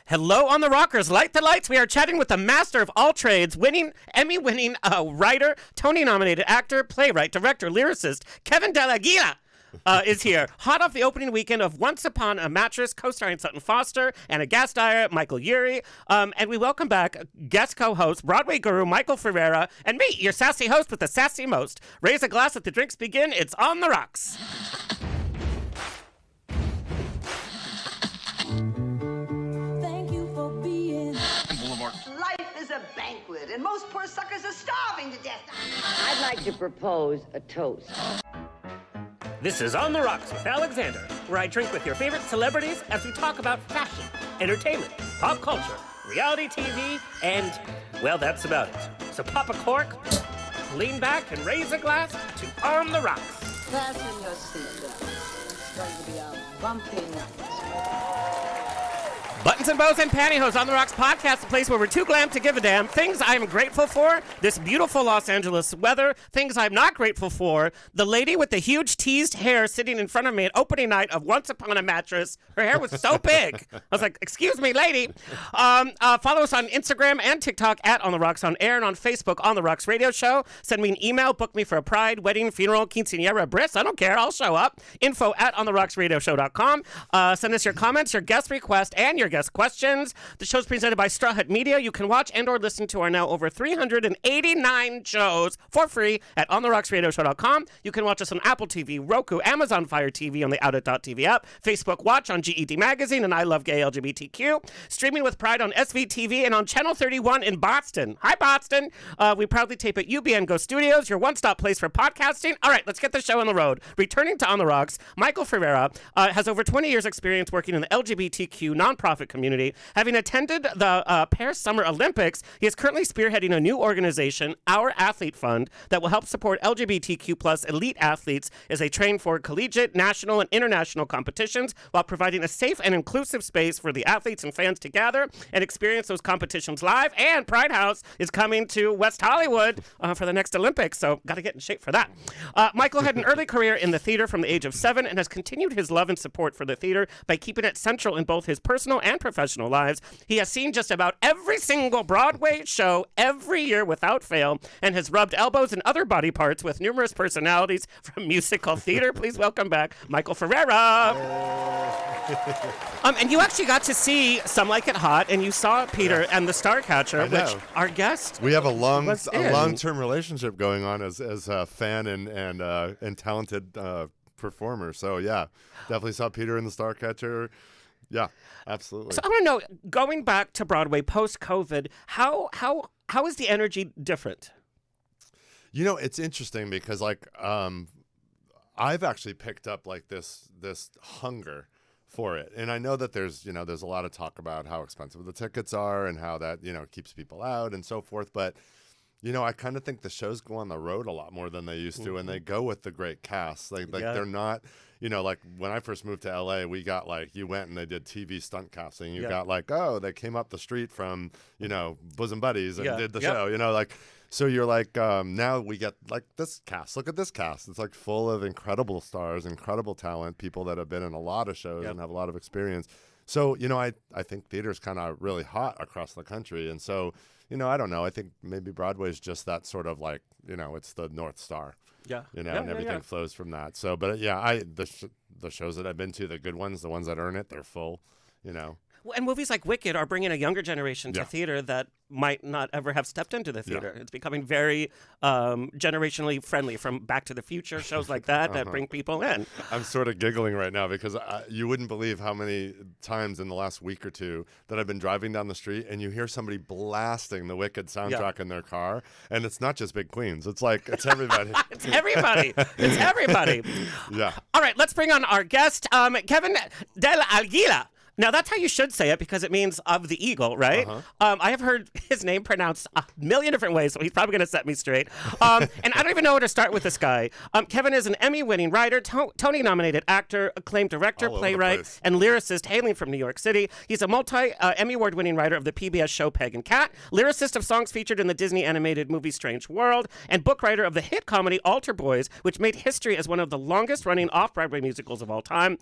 Hello on the Rockers, light the lights. We are chatting with the master of all trades, Emmy-winning writer, Tony-nominated actor, playwright, director, lyricist, Kevin De Aguila. Is here, hot off the opening weekend of Once Upon A Mattress, co-starring Sutton Foster and a guest star, Michael Urie. And we welcome back guest co-host, Broadway guru Michael Ferrera, and me, your sassy host with the sassy most. Raise a glass, let the drinks begin. It's on the rocks. Life is a banquet, and most poor suckers are starving to death. I'd like to propose a toast. This is On the Rocks with Alexander, where I drink with your favorite celebrities as we talk about fashion, entertainment, pop culture, reality TV, and, well, that's about it. So pop a cork, lean back, and raise a glass to On the Rocks. Fasten your seatbelts. It's going to be a bumpy night. Buttons and bows and pantyhose, On the Rocks podcast, the place where we're too glam to give a damn. Things I'm grateful for, this beautiful Los Angeles weather. Things I'm not grateful for, the lady with the huge teased hair sitting in front of me at opening night of Once Upon a Mattress. Her hair was so big. I was like, excuse me, lady. Follow us on Instagram and TikTok at On the Rocks on Air, and on Facebook, On the Rocks Radio Show. Send me an email, book me for a pride, wedding, funeral, quinceañera, bris. I don't care. I'll show up. Info at ontherocksradioshow.com. Send us your comments, your guest request, and your guest questions. The show's presented by Straw Hut Media. You can watch and or listen to our now over 389 shows for free at ontherocksradioshow.com. You can watch us on Apple TV, Roku, Amazon Fire TV on the Outlet.tv app, Facebook Watch on GED Magazine and I Love Gay LGBTQ, streaming with pride on SVTV and on Channel 31 in Boston. Hi, Boston. We proudly tape at UBN Go Studios, your one-stop place for podcasting. All right, let's get the show on the road. Returning to On the Rocks, Michael Ferrera has over 20 years experience working in the LGBTQ nonprofit community. Having attended the Paris Summer Olympics, he is currently spearheading a new organization, Our Athlete Fund, that will help support LGBTQ plus elite athletes as they train for collegiate, national, and international competitions while providing a safe and inclusive space for the athletes and fans to gather and experience those competitions live. And Pride House is coming to West Hollywood for the next Olympics, so got to get in shape for that. Michael had an early career in the theater from the age of 7 and has continued his love and support for the theater by keeping it central in both his personal and professional lives. He has seen just about every single Broadway show every year without fail and has rubbed elbows and other body parts with numerous personalities from musical theater. Please welcome back Michael Ferrera. And you actually got to see Some Like It Hot, and you saw Peter and The Starcatcher, which our guest we have a long-term relationship going on as a fan and talented performer. So yeah, definitely saw Peter and The Starcatcher. Yeah, absolutely. So I want to know, going back to Broadway post-COVID, how is the energy different? You know, it's interesting because I've actually picked up like this hunger for it, and I know that there's a lot of talk about how expensive the tickets are and how that keeps people out and so forth, but I kind of think the shows go on the road a lot more than they used to, and they go with the great cast. They're not, like when I first moved to LA, we got you went and they did TV stunt casting. You got they came up the street from, Bosom Buddies and did the show, so you're now we get this cast. Look at this cast. It's full of incredible stars, incredible talent, people that have been in a lot of shows and have a lot of experience. So, I think theater's kind of really hot across the country. And so, I don't know. I think maybe Broadway's just that sort of it's the North Star. Yeah. And everything flows from that. So, but the shows that I've been to, the good ones, the ones that earn it, they're full, And movies like Wicked are bringing a younger generation to theater that might not ever have stepped into the theater. It's becoming very generationally friendly, from Back to the Future, shows like that bring people in. I'm sort of giggling right now because you wouldn't believe how many times in the last week or two that I've been driving down the street and you hear somebody blasting the Wicked soundtrack in their car. And it's not just big queens. It's it's everybody. It's everybody. It's everybody. Yeah. All right, let's bring on our guest, Kevin De Aguila. Now, that's how you should say it because it means of the eagle, right? I have heard his name pronounced a million different ways, so he's probably going to set me straight. And I don't even know where to start with this guy. Kevin is an Emmy-winning writer, Tony-nominated actor, acclaimed director, playwright, and lyricist hailing from New York City. He's a Emmy Award-winning writer of the PBS show Peg and Cat, lyricist of songs featured in the Disney animated movie Strange World, and book writer of the hit comedy Altar Boyz, which made history as one of the longest-running off-Broadway musicals of all time.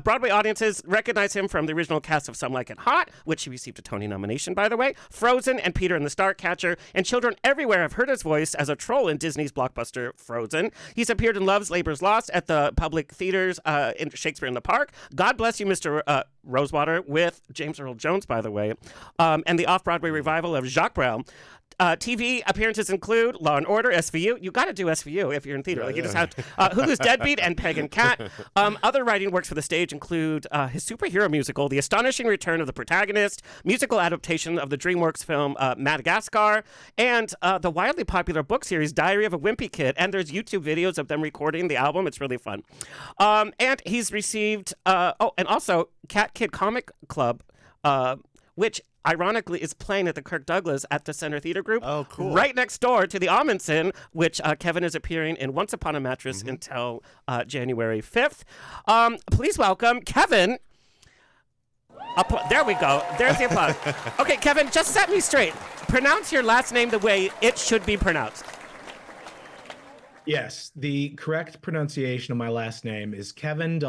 Broadway audiences recognize him him from the original cast of Some Like It Hot, which he received a Tony nomination, by the way, Frozen, and Peter and the Starcatcher. And children everywhere have heard his voice as a troll in Disney's blockbuster Frozen. He's appeared in Love's Labor's Lost at the public theaters in Shakespeare in the Park, God Bless You, Mr. Rosewater, with James Earl Jones, by the way, and the off-Broadway revival of Jacques Brel. TV appearances include Law and Order, SVU. You got to do SVU if you're in theater. You just have to, Hulu's Deadbeat and Peg and Cat. Other writing works for the stage include his superhero musical, The Astonishing Return of the Protagonist, musical adaptation of the DreamWorks film Madagascar, and the wildly popular book series Diary of a Wimpy Kid. And there's YouTube videos of them recording the album. It's really fun. And he's received, and also Cat Kid Comic Club, which ironically is playing at the Kirk Douglas at the Center Theater Group. Oh, cool. Right next door to the Amundsen, which Kevin is appearing in Once Upon a Mattress until January 5th. Please welcome Kevin. There we go. There's the applause. Okay, Kevin, just set me straight. Pronounce your last name the way it should be pronounced. Yes, the correct pronunciation of my last name is Kevin Is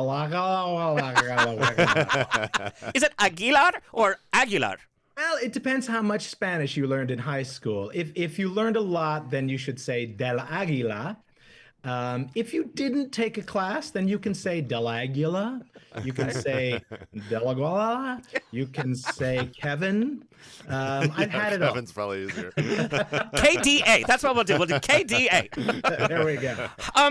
it Aguilar or Aguilar? Well, it depends how much Spanish you learned in high school. If you learned a lot, then you should say del Aguila. If you didn't take a class, then you can say del Aguila. You can say del Aguila. You can say Kevin. I've had it all. Kevin's probably easier. KDA. That's what we'll do. We'll do KDA. There we go.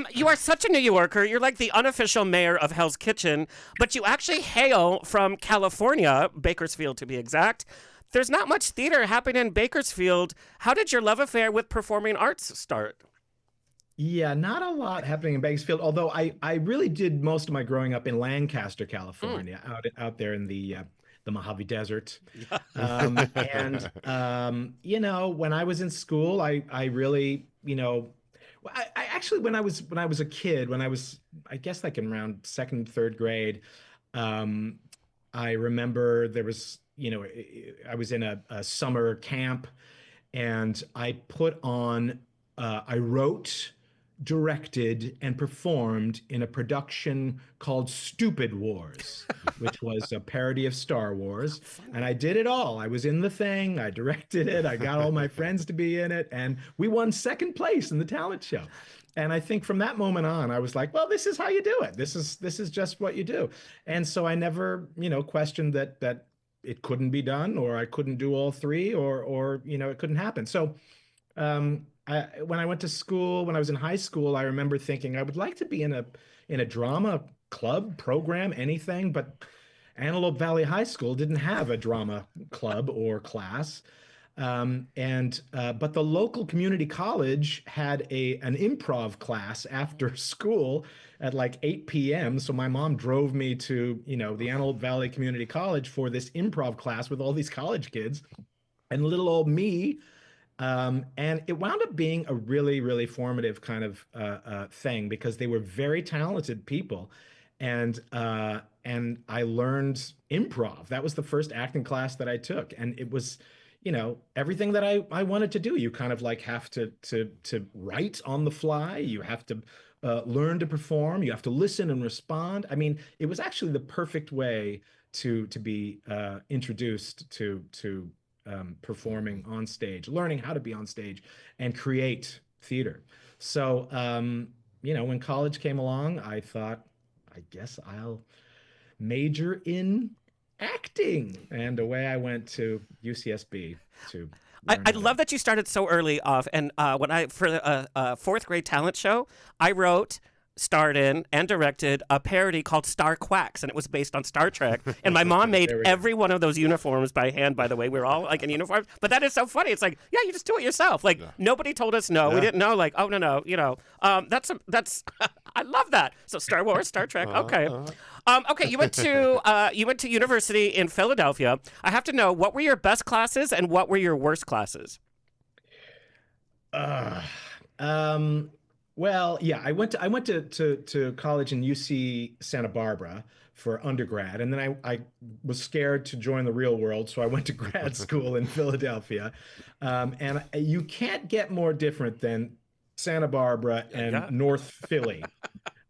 You are such a New Yorker. You're like the unofficial mayor of Hell's Kitchen, but you actually hail from California, Bakersfield to be exact. There's not much theater happening in Bakersfield. How did your love affair with performing arts start? Yeah, not a lot happening in Bakersfield, although I really did most of my growing up in Lancaster, California, out there in the Mojave Desert. You know, when I was in school, I really, you know, I actually when I was a kid, when I was, I guess like in around second, third grade, I remember there was, you know, I was in a summer camp, and I wrote, directed, and performed in a production called Stupid Wars, which was a parody of Star Wars. And I did it all. I was in the thing, I directed it, I got all my friends to be in it, and we won second place in the talent show. And I think from that moment on, I was like, well, this is how you do it. This is just what you do. And so I never, you know, questioned that it couldn't be done, or I couldn't do all three, or you know, it couldn't happen. So when I went to school, when I was in high school, I remember thinking I would like to be in a drama club program, anything, but Antelope Valley High School didn't have a drama club or class. But the local community college had an improv class after school at like 8 p.m. So my mom drove me to, you know, the Antelope Valley Community College for this improv class with all these college kids, and little old me. And it wound up being a really, really formative kind of thing, because they were very talented people. And I learned improv. That was the first acting class that I took. And it was, you know, everything that I wanted to do. You kind of like have to write on the fly. You have to learn to perform. You have to listen and respond. I mean, it was actually the perfect way to be introduced to performing on stage, learning how to be on stage and create theater. So, you know, when college came along, I thought, I guess I'll major in acting. And away I went to UCSB to I love that you started so early off. And for a fourth grade talent show, I wrote, starred in, and directed a parody called Star Quacks, and it was based on Star Trek. And my mom made every one of those uniforms by hand, by the way. We were all like in uniforms. But that is so funny. It's like, yeah, you just do it yourself. Like, nobody told us no. We didn't know, like, oh, no, you know. That's I love that. So Star Wars, Star Trek, okay. Okay, you went to university in Philadelphia. I have to know, what were your best classes and what were your worst classes? Well, yeah, I went to college in UC Santa Barbara for undergrad, and then I was scared to join the real world, so I went to grad school in Philadelphia. And you can't get more different than Santa Barbara and North Philly.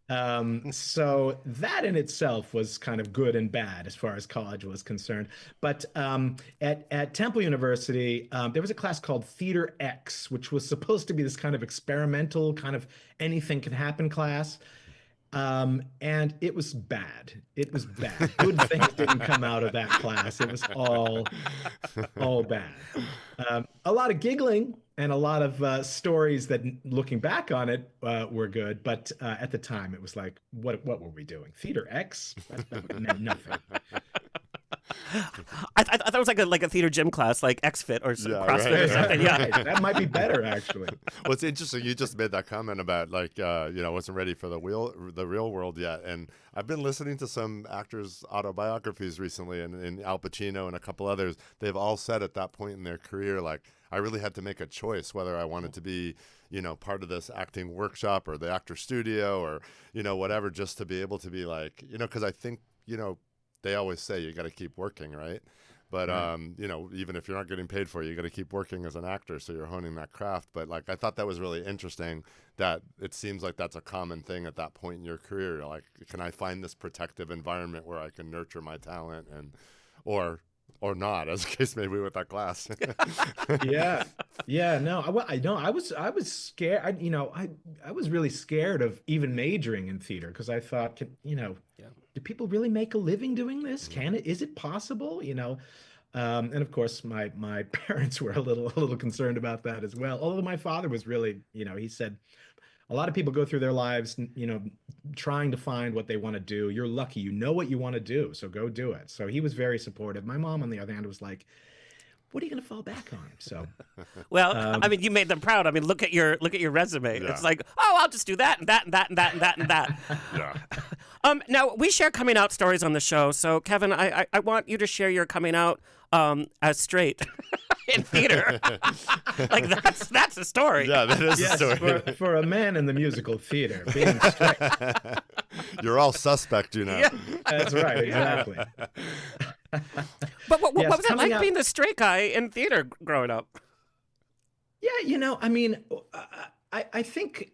So that in itself was kind of good and bad as far as college was concerned. But at Temple University, there was a class called Theater X, which was supposed to be this kind of experimental, kind of anything can happen class. And it was bad. It was bad. Good things didn't come out of that class. It was all bad. A lot of giggling and a lot of stories that, looking back on it, were good. But at the time, it was like, what were we doing? Theater X? That meant nothing. I thought it was like a theater gym class, like XFit or some CrossFit right. or something. Yeah, Right. That might be better, actually. Well, it's interesting. You just made that comment about like wasn't ready for the real world yet. And I've been listening to some actors' autobiographies recently, and Al Pacino and a couple others. They've all said at that point in their career, like, I really had to make a choice whether I wanted to be, part of this acting workshop or the actor studio or whatever, just to be able to be like, because I think they always say you got to keep working, right? But even if you're not getting paid for it, you got to keep working as an actor, so you're honing that craft. But like, I thought that was really interesting that it seems like that's a common thing at that point in your career. You're like, can I find this protective environment where I can nurture my talent or not, as the case may be with that class. No, I was scared. I was really scared of even majoring in theater because I thought, do people really make a living doing this? Is it possible? And of course my parents were a little concerned about that as well. Although my father was really, he said, a lot of people go through their lives, trying to find what they want to do. You're lucky, you know what you want to do, so go do it. So he was very supportive. My mom, on the other hand, was like, what are you going to fall back on? So, well, I mean, you made them proud. I mean, look at your resume. Yeah. It's like, oh, I'll just do that and that and that and that and that and that. Yeah. Now we share coming out stories on the show. So, Kevin, I want you to share your coming out as straight in theater. Like that's a story. Yeah, that is a story. For a man in the musical theater, being straight. You're all suspect, Yeah. That's right, exactly. But what was it like being the straight guy in theater growing up? Yeah, I mean, I think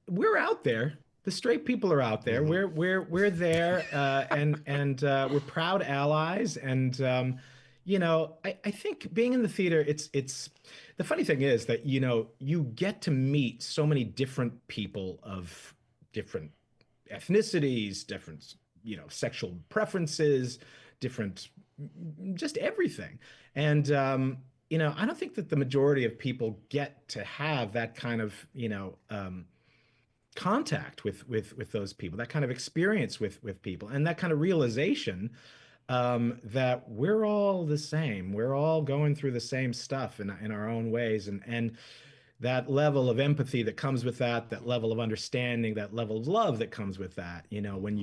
we're out there. The straight people are out there. Mm-hmm. We're there, and we're proud allies. And I think being in the theater, it's the funny thing is that you get to meet so many different people of different ethnicities, different sexual preferences, different, just everything. And I don't think that the majority of people get to have that kind of contact with those people, that kind of experience with people, and that kind of realization that we're all the same. We're all going through the same stuff in our own ways, and that level of empathy that comes with that level of understanding, that level of love that comes with that, when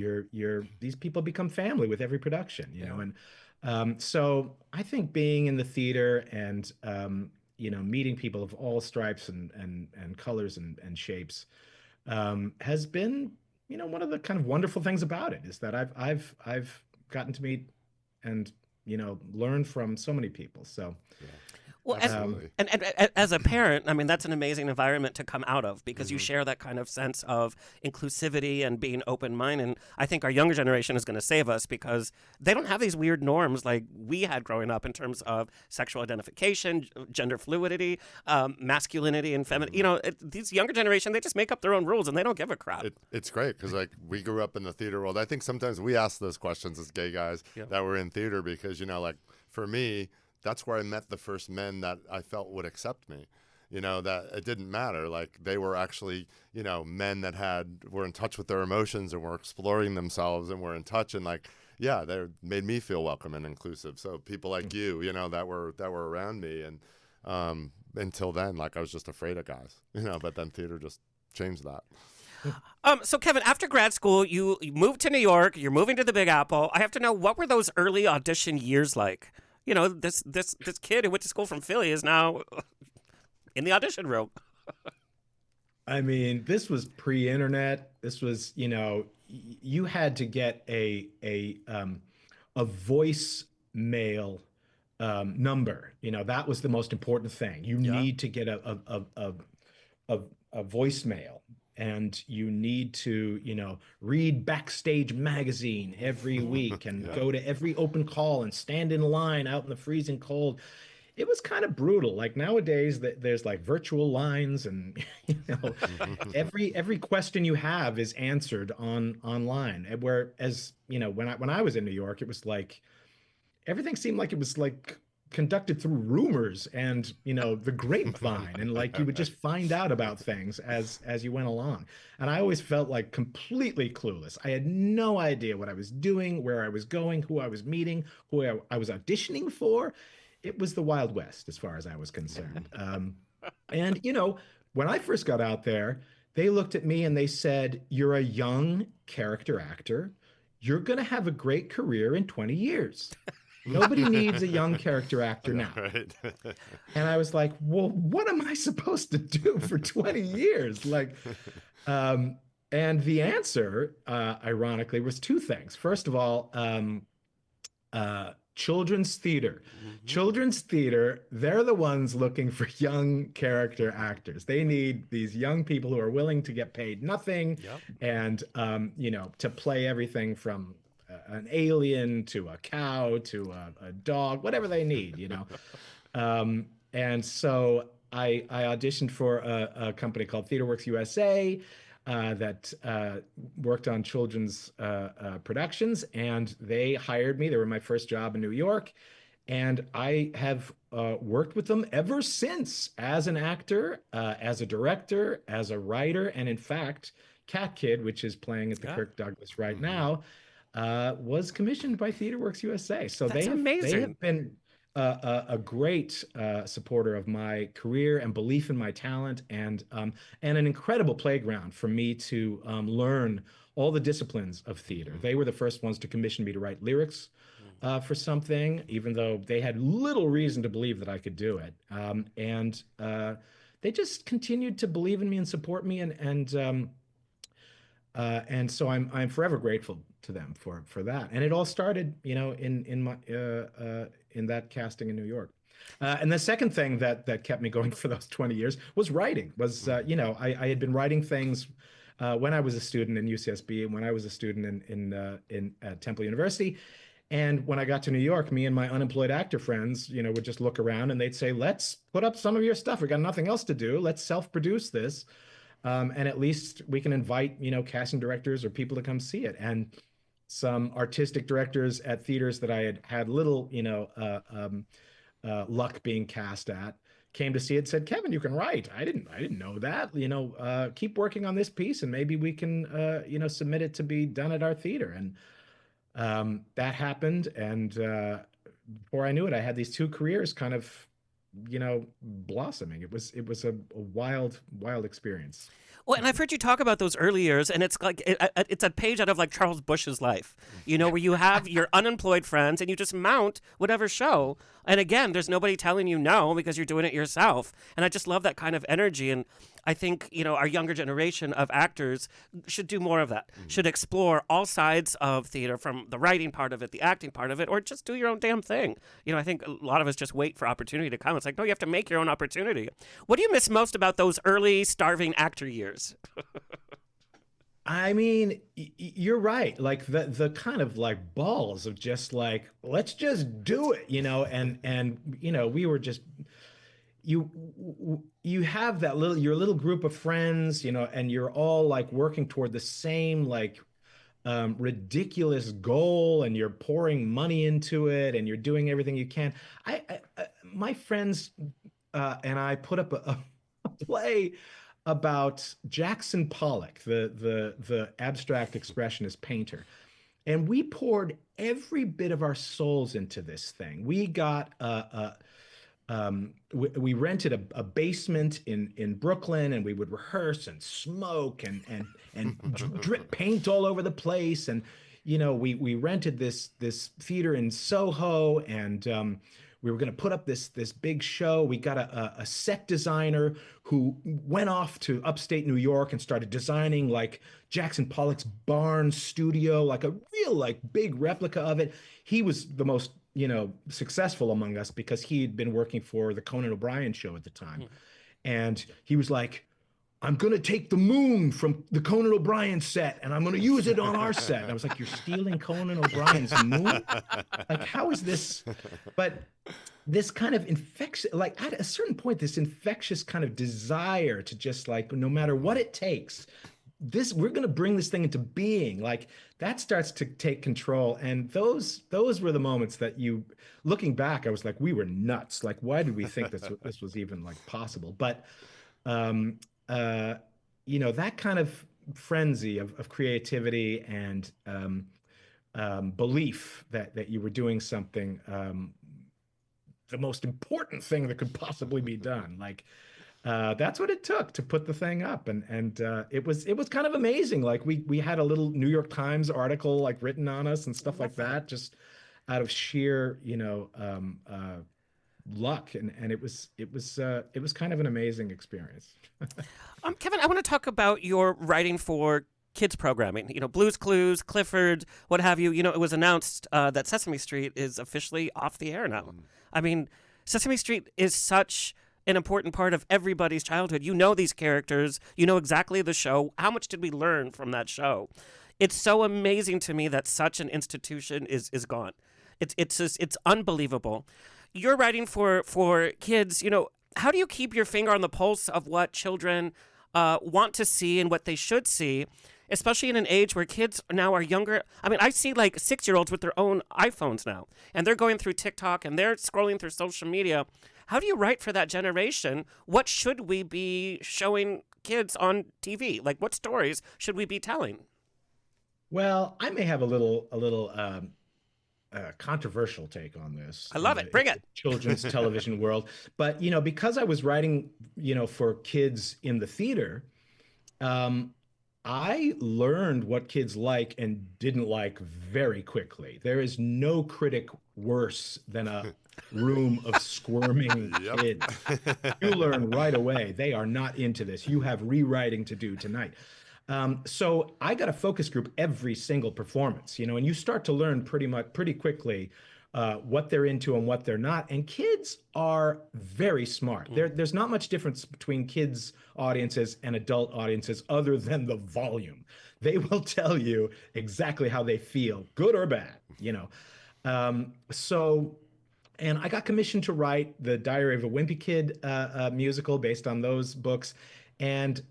these people become family with every production, and so I think being in the theater and meeting people of all stripes and colors and shapes has been one of the kind of wonderful things about it, is that I've gotten to meet and learn from so many people. So well, and as a parent, I mean, that's an amazing environment to come out of, because you share that kind of sense of inclusivity and being open-minded. And I think our younger generation is going to save us, because they don't have these weird norms like we had growing up in terms of sexual identification, gender fluidity, masculinity and femininity. These younger generation, they just make up their own rules and they don't give a crap. It's great because like we grew up in the theater world. I think sometimes we ask those questions as gay guys that were in theater, because like for me, that's where I met the first men that I felt would accept me. That it didn't matter. Like they were actually, men that were in touch with their emotions and were exploring themselves and were in touch, and like, they made me feel welcome and inclusive. So people like you, that were around me, and until then, like I was just afraid of guys, but then theater just changed that. So Kevin, after grad school, you moved to New York. You're moving to the Big Apple. I have to know, what were those early audition years like? This kid who went to school from Philly is now in the audition room. I mean, this was pre-internet. This was, you had to get a voicemail number. That was the most important thing. You need to get a voicemail. and you need to, read Backstage magazine every week and go to every open call and stand in line out in the freezing cold. It was kind of brutal. Like nowadays, there's like virtual lines, and every question you have is answered online. Whereas when I was in New York, it was like everything seemed like it was like conducted through rumors and the grapevine, and like you would just find out about things as you went along. And I always felt like completely clueless. I had no idea what I was doing, where I was going, who I was meeting, who I was auditioning for. It was the Wild West as far as I was concerned. And when I first got out there, they looked at me and they said, "You're a young character actor. You're going to have a great career in 20 years. Nobody needs a young character actor now." Right. And I was like, well, what am I supposed to do for 20 years? Like, and the answer, ironically, was two things. First of all, children's theater. Children's theater, they're the ones looking for young character actors. They need these young people who are willing to get paid nothing and, to play everything from an alien to a cow to a dog, whatever they need, And so I auditioned for a company called TheaterWorks USA that worked on children's productions, and they hired me. They were my first job in New York, and I have worked with them ever since as an actor, as a director, as a writer, and in fact, Cat Kid, which is playing at the Kirk Douglas right now, was commissioned by TheaterWorks USA. So That's they amazing. have been a great supporter of my career and belief in my talent, and an incredible playground for me to learn all the disciplines of theater. They were the first ones to commission me to write lyrics for something, even though they had little reason to believe that I could do it. And they just continued to believe in me and support me, and so I'm forever grateful to them for that. And it all started, in my in that casting in New York. And the second thing that kept me going for those 20 years was writing. I had been writing things when I was a student in UCSB and when I was a student in Temple University. And when I got to New York, me and my unemployed actor friends, would just look around and they'd say, "Let's put up some of your stuff. We got nothing else to do. Let's self-produce this. And at least we can invite, casting directors or people to come see it." And some artistic directors at theaters that I had little, luck being cast at came to see it and said, "Kevin, you can write. I didn't know that. Keep working on this piece and maybe we can, submit it to be done at our theater." And that happened. And before I knew it, I had these two careers kind of, blossoming. It was a wild experience. Well, and I've heard you talk about those early years, and it's like it's a page out of like Charles Busch's life, where you have your unemployed friends and you just mount whatever show. And again, there's nobody telling you no because you're doing it yourself. And I just love that kind of energy. And I think, our younger generation of actors should do more of that, should explore all sides of theater, from the writing part of it, the acting part of it, or just do your own damn thing. I think a lot of us just wait for opportunity to come. It's like, no, you have to make your own opportunity. What do you miss most about those early starving actor years? I mean, you're right. Like the kind of like balls of just like, let's just do it, and we were just, you have that your little group of friends, and you're all like working toward the same like ridiculous goal, and you're pouring money into it, and you're doing everything you can. My friends and I put up a play about Jackson Pollock, the abstract expressionist painter. And we poured every bit of our souls into this thing. We got we rented a basement in Brooklyn, and we would rehearse and smoke and drip paint all over the place. And we rented this theater in Soho, and we were going to put up this big show. We got a set designer who went off to upstate New York and started designing like Jackson Pollock's barn studio, like a real like big replica of it. He was the most successful among us because he'd been working for the Conan O'Brien show at the time. And he was like, I'm going to take the moon from the Conan O'Brien set and I'm going to use it on our set. And I was like, you're stealing Conan O'Brien's moon? Like, how is this? But this kind of infectious, like at a certain point, this infectious kind of desire to just like, no matter what it takes, we're going to bring this thing into being. Like that starts to take control. And those were the moments that looking back, I was like, we were nuts. Like, why did we think this was even like possible? But, that kind of frenzy of creativity and belief that you were doing something, the most important thing that could possibly be done. Like, that's what it took to put the thing up. And it was kind of amazing. Like we had a little New York Times article like written on us and stuff like that, just out of sheer, luck. And it was kind of an amazing experience. Kevin, I want to talk about your writing for kids programming, Blue's Clues, Clifford, what have you. It was announced that Sesame Street is officially off the air now. I mean, Sesame Street is such an important part of everybody's childhood. You know these characters, you know exactly the show. How much did we learn from that show? It's so amazing to me that such an institution is gone. It's unbelievable. You're writing for kids, how do you keep your finger on the pulse of what children want to see and what they should see, especially in an age where kids now are younger? I mean, I see like 6-year-olds with their own iPhones now, and they're going through TikTok and they're scrolling through social media. How do you write for that generation? What should we be showing kids on TV? Like, what stories should we be telling? Well, I may have a little controversial take on this. I love it. Bring it. Children's television world. But, because I was writing, for kids in the theater, I learned what kids like and didn't like very quickly. There is no critic worse than a room of squirming kids. You learn right away. They are not into this. You have rewriting to do tonight. So I got a focus group every single performance, and you start to learn pretty quickly what they're into and what they're not. And kids are very smart. There's not much difference between kids' audiences and adult audiences other than the volume. They will tell you exactly how they feel, good or bad, And I got commissioned to write the Diary of a Wimpy Kid musical based on those books, and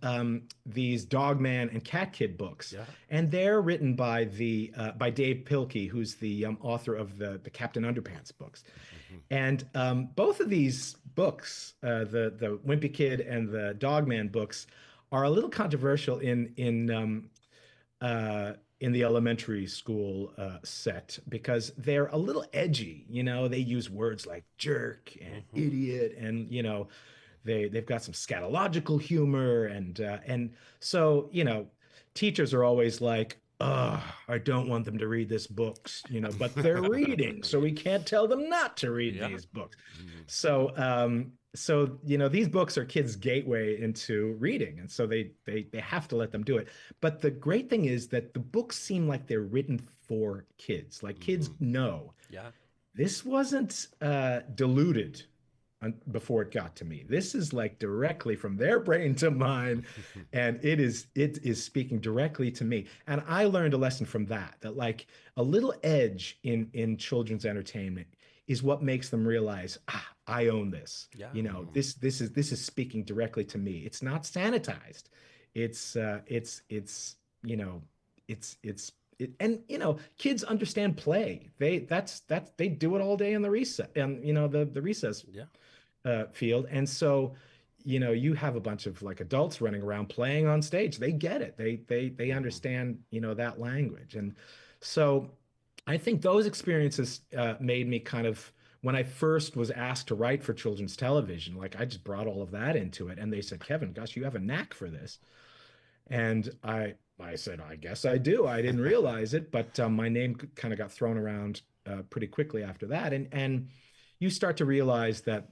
these Dogman and Cat Kid books. Yeah. And they're written by Dave Pilkey, who's the author of the Captain Underpants books. Mm-hmm. And both of these books, the Wimpy Kid and the Dogman books, are a little controversial in the elementary school set, because they're a little edgy. They use words like jerk and idiot, and they've got some scatological humor, and so teachers are always like, oh, I don't want them to read this books, but they're reading, so we can't tell them not to read these books. So these books are kids' gateway into reading, and so they have to let them do it. But the great thing is that the books seem like they're written for kids. Like kids know. Yeah. This wasn't diluted before it got to me. This is like directly from their brain to mine, and it is speaking directly to me. And I learned a lesson from that like a little edge in children's entertainment is what makes them realize, I own this. Yeah. This is speaking directly to me. It's not sanitized. Kids understand play. They do it all day in the recess, and the recess field. And so, you have a bunch of like adults running around playing on stage. They get it. They understand, that language. And so I think those experiences made me kind of, when I first was asked to write for children's television, like I just brought all of that into it. And they said, Kevin, gosh, you have a knack for this. And I said, I guess I do. I didn't realize it, but my name kind of got thrown around pretty quickly after that. And you start to realize that,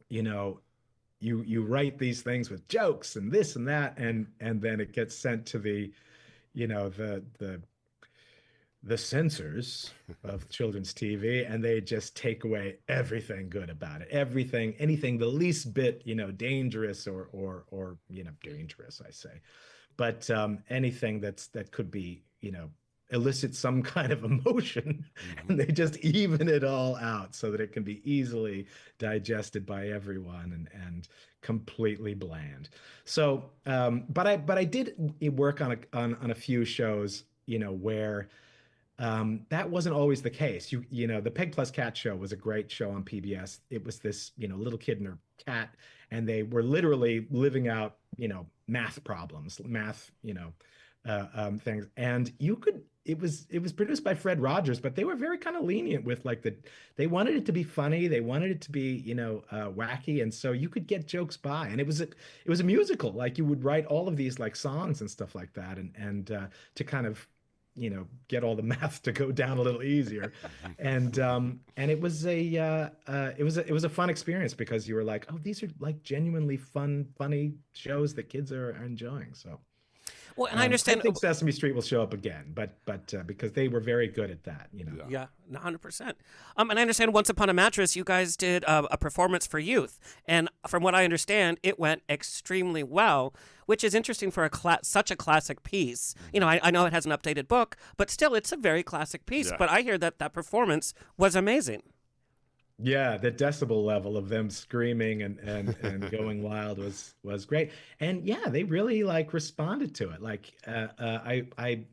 you write these things with jokes and this and that, and then it gets sent to the the censors of children's TV, and they just take away everything good about it. Everything, anything the least bit, dangerous or dangerous, I say. But anything that could be, elicit some kind of emotion, and they just even it all out so that it can be easily digested by everyone and completely bland. So, but I did work on a few shows, where that wasn't always the case. The Peg Plus Cat show was a great show on PBS. It was this, little kid and her cat, and they were literally living out, math problems, things. And it was produced by Fred Rogers, but they were very kind of lenient with they wanted it to be funny. They wanted it to be, wacky. And so you could get jokes by, and it was a musical. Like you would write all of these like songs and stuff like that. And to kind of, get all the math to go down a little easier. And it was it was a fun experience because you were like, oh, these are like genuinely fun, funny shows that kids are enjoying. So. Well, and I understand. I think Sesame Street will show up again, but because they were very good at that, Yeah, 100%. And I understand Once Upon a Mattress, you guys did a performance for youth, and from what I understand, it went extremely well, which is interesting for such a classic piece. I know it has an updated book, but still, it's a very classic piece. Yeah. But I hear that performance was amazing. Yeah, the decibel level of them screaming and going wild was great. And yeah, they really like responded to it. Like I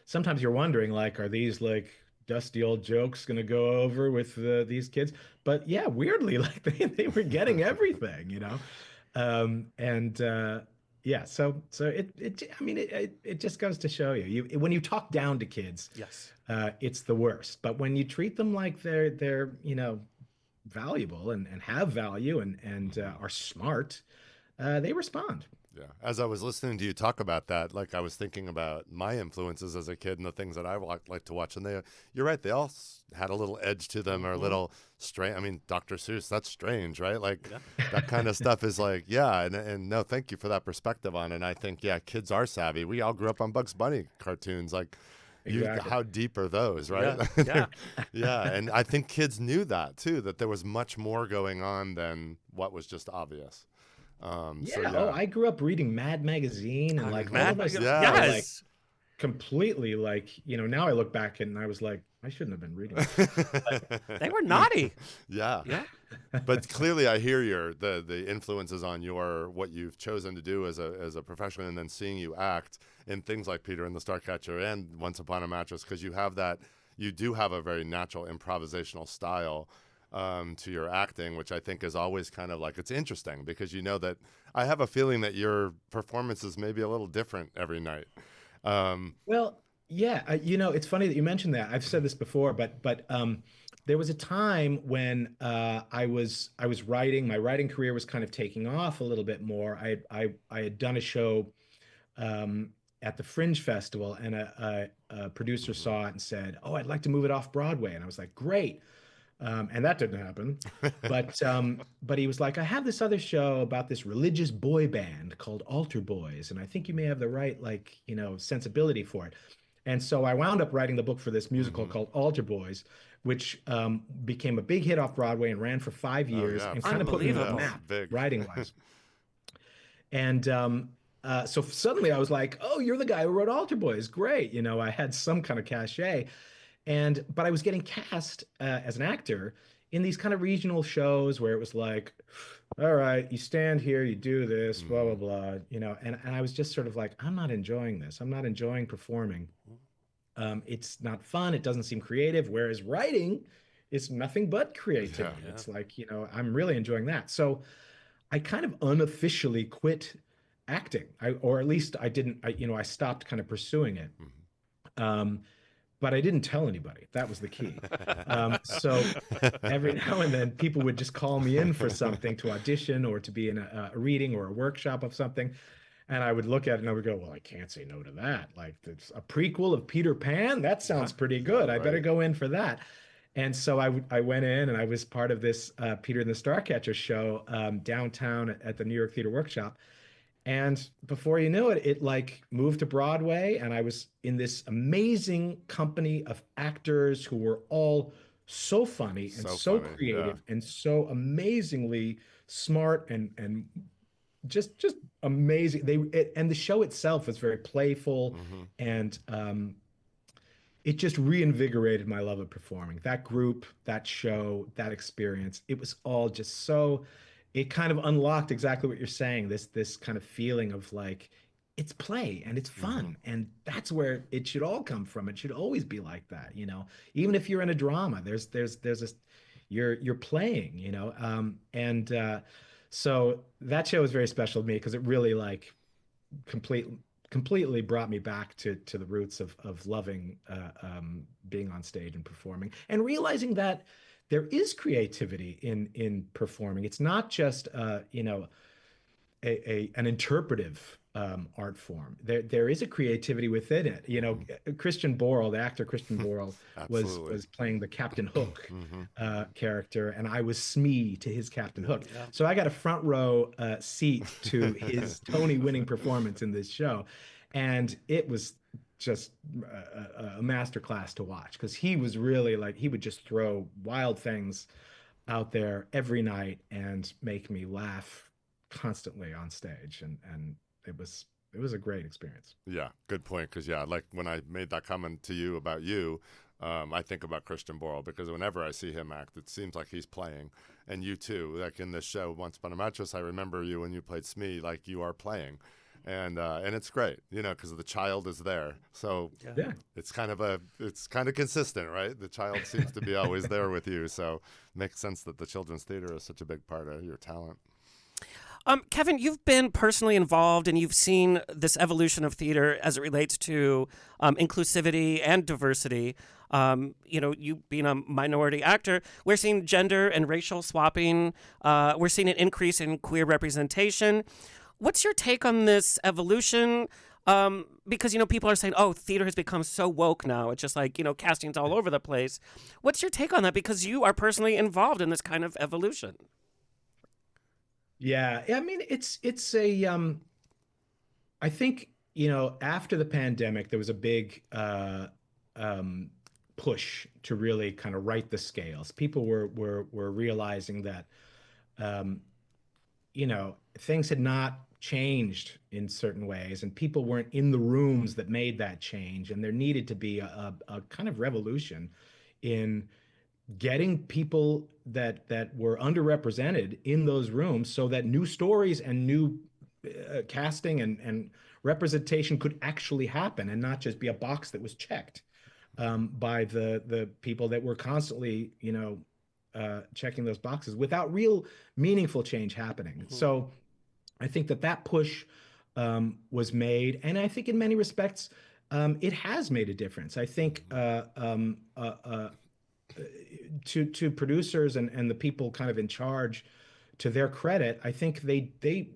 sometimes you're wondering, like, are these like dusty old jokes gonna go over with these kids? But yeah, weirdly, like they were getting everything, yeah, so it just goes to show you when you talk down to kids, Yes, it's the worst. But when you treat them like they're valuable and have value and are smart, they respond. Yeah. As I was listening to you talk about that, like I was thinking about my influences as a kid and the things that I like to watch. And you're right, they all had a little edge to them or a little strange. I mean, Dr. Seuss, that's strange, right? Like that kind of stuff is like, yeah. And no, thank you for that perspective on it. And I think, yeah, kids are savvy. We all grew up on Bugs Bunny cartoons. Like, Exactly. how deep are those, right? Yeah. Yeah. And I think kids knew that too, that there was much more going on than what was just obvious. Oh, I grew up reading Mad Magazine and like all of those Yeah. like Yes. completely like, now I look back and I was like, I shouldn't have been reading that. They were naughty. Yeah. Yeah. But clearly I hear the influences on what you've chosen to do as a professional, and then seeing you act in things like Peter and the Starcatcher and Once Upon a Mattress, because you do have a very natural improvisational style to your acting, which I think is always kind of like, it's interesting because that I have a feeling that your performances may be a little different every night. Well, yeah, it's funny that you mentioned that. I've said this before, but there was a time when I was writing. My writing career was kind of taking off a little bit more. I had done a show at the Fringe Festival, and a producer saw it and said, "Oh, I'd like to move it off Broadway." And I was like, "Great." And that didn't happen. But he was like, I have this other show about this religious boy band called Altar Boys, and I think you may have the right, sensibility for it. And so I wound up writing the book for this musical called Altar Boys, which became a big hit off Broadway and ran for 5 years and kind of put me on the map, writing-wise. And so suddenly I was like, oh, you're the guy who wrote Altar Boys. Great. I had some kind of cachet. But I was getting cast as an actor in these kind of regional shows where it was like, all right, you stand here, you do this, blah, blah, blah, and I was just sort of like, I'm not enjoying this. I'm not enjoying performing. It's not fun. It doesn't seem creative. Whereas writing is nothing but creativity. Yeah. It's like, I'm really enjoying that. So I kind of unofficially quit acting, or at least I didn't, I stopped kind of pursuing it. But I didn't tell anybody. That was the key. So every now and then people would just call me in for something, to audition or to be in a reading or a workshop of something. And I would look at it and I would go, well, I can't say no to that. Like, it's a prequel of Peter Pan? That sounds pretty good. I better go in for that. And so I went in and I was part of this Peter and the Starcatcher show downtown at the New York Theater Workshop. And before you knew it, it like moved to Broadway, and I was in this amazing company of actors who were all so funny and So so funny. Yeah. creative and so amazingly smart and just amazing. And the show itself was very playful, Hmm. and it just reinvigorated my love of performing. That group, that show, that experience, it was all just so, it kind of unlocked exactly what you're saying, this kind of feeling of like it's play and it's Hmm. fun, and that's where it should all come from. It should always be like that, you know. Even if you're in a drama, there's a, you're playing, you know. So that show was very special to me because it really like complete completely brought me back to the roots of loving being on stage and performing, and realizing that there is creativity in performing. It's not just you know, an interpretive art form. There is a creativity within it. You know, Hmm. Christian Borle, the actor Christian Borle, Absolutely. was playing the Captain Hook Hmm. character, and I was Smee to his Captain Hook. Yeah. So I got a front row seat to his Tony-winning performance in this show, and it was just a master class to watch because he was really like he would just throw wild things out there every night and make me laugh constantly on stage, and it was a great experience. Yeah, good point. Because yeah, like when I made that comment to you about you, I think about Christian Borle because whenever I see him act, it seems like he's playing, and you too. Like in this show, Once Upon a Mattress, I remember you when you played Smee, like you are playing, and it's great, you know, because the child is there. So Yeah. it's kind of consistent, right? The child seems to be always there with you, so makes sense that the children's theater is such a big part of your talent. Kevin, you've been personally involved and you've seen this evolution of theater as it relates to inclusivity and diversity. You know, you being a minority actor, we're seeing gender and racial swapping. We're seeing an increase in queer representation. What's your take on this evolution? Because, you know, people are saying, oh, theater has become so woke now. It's just like, you know, castings all over the place. What's your take on that? Because you are personally involved in this kind of evolution. Yeah, I mean it's a I think, you know, after the pandemic there was a big um push to really kind of right the scales. People were realizing that um you know, things had not changed in certain ways, and people weren't in the rooms that made that change, and there needed to be a kind of revolution in getting people that were underrepresented in those rooms so that new stories and new casting and representation could actually happen and not just be a box that was checked by the people that were constantly, you know, checking those boxes without real meaningful change happening. So I think that push was made, and I think in many respects it has made a difference. I think to producers and the people kind of in charge, to their credit, I think they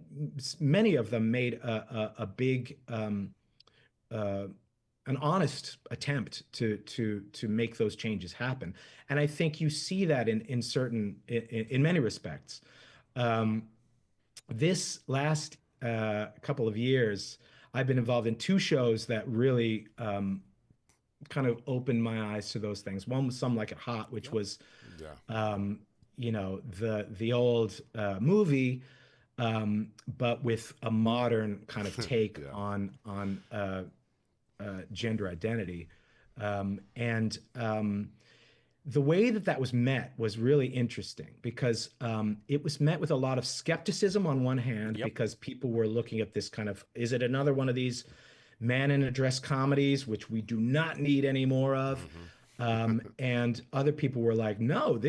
many of them made a big uh, an honest attempt to make those changes happen. And I think you see that in certain in many respects. Um, this last couple of years, I've been involved in two shows that really kind of opened my eyes to those things. One was Some Like It Hot, which was Yeah. um, you know, the old movie, but with a modern kind of take Yeah. on gender identity, and the way that was met was really interesting because it was met with a lot of skepticism on one hand, Yep. because people were looking at this kind of, is it another one of these man in a dress comedies, which we do not need any more of? And other people were like, no, an